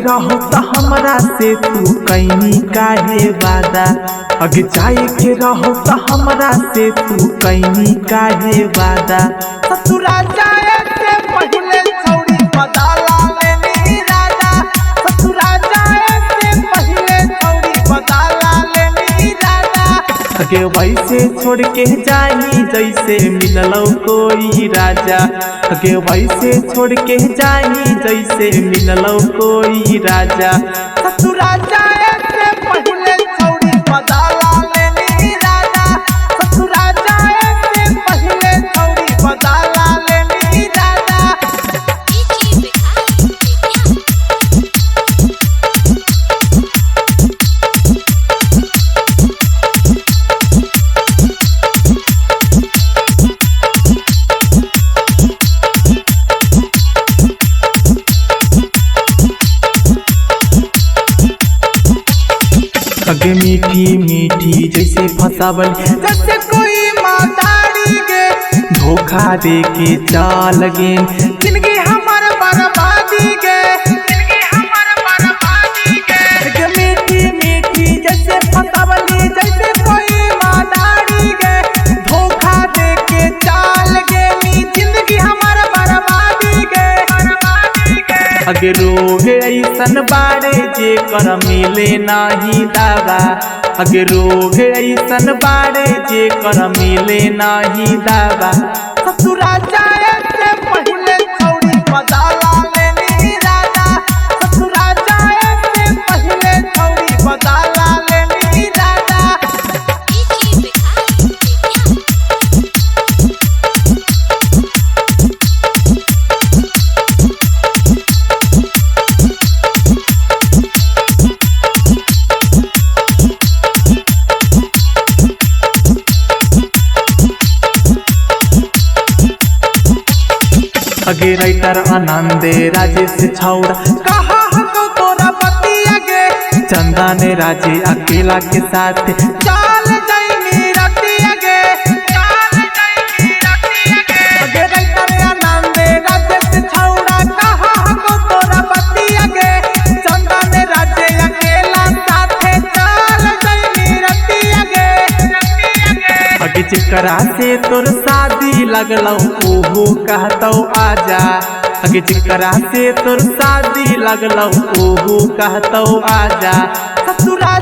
रहो त हमरा से तू कैनी काहे वादा। अगे जाए के रहो त हमरा से तू कैनी काहे वादा। ससुरा जाए से पहले छौड़ी बदला लेनी राजा। ससुरा जाए से पहले छौड़ी बदला लेनी राजा। अगे वैसे छोड़ के जाई जैसे मिललो कोई राजा। अगे वैसे छोड़ के जाई जैसे मिललो कोई राजा। ससुरा जाए से पहले छौड़ी बदला लेनी राजा। ससुरा जाए से पहले छौड़ी बदला लेनी राजा। अगे मीठी मीठी जैसे फसावल जैसे कोई मातारी गे। धोखा दे के चाल गे। जिंदगी हमार बर्बादी गे। जिंदगी हमार बर्बादी गे। अगे मीठी मीठी जैसे फसावली जैसे कोई मातारी गे। धोखा दे के चाल गे। जिंदगी हमार बर्बादी गे। बर्बादी गे। अगे रोग ऐसन बारे जे कर मिले नाही दावा। अगे रोग ऐसन बारे जे कर मिले नाही दावा। ससुरा जाए से पहले छौड़ी बदला लेनी राजा। ससुरा जाए से पहले छौड़ी बदला लेनी राजा। अगे राइटर आनंदे राजेश छौड़ा कहा हको तोरा बतिया गे। चंदा ने राजे अकेला के साथ चाल जाइनी रतिया गे। चाल जाइनी रतिया गे। अगे राइटर आनंदे राजेश छौड़ा कहा हको तोरा बतिया गे। चंदा ने राजे अकेला साथे चाल जाइनी रतिया गे। रतिया गे। अगे चिकरा से तोर शादी लगलौ ओहो कहतौ आजा। अगे चिकरा से तोर शादी लगलौ ओहो कहतौ आजा। ससुरा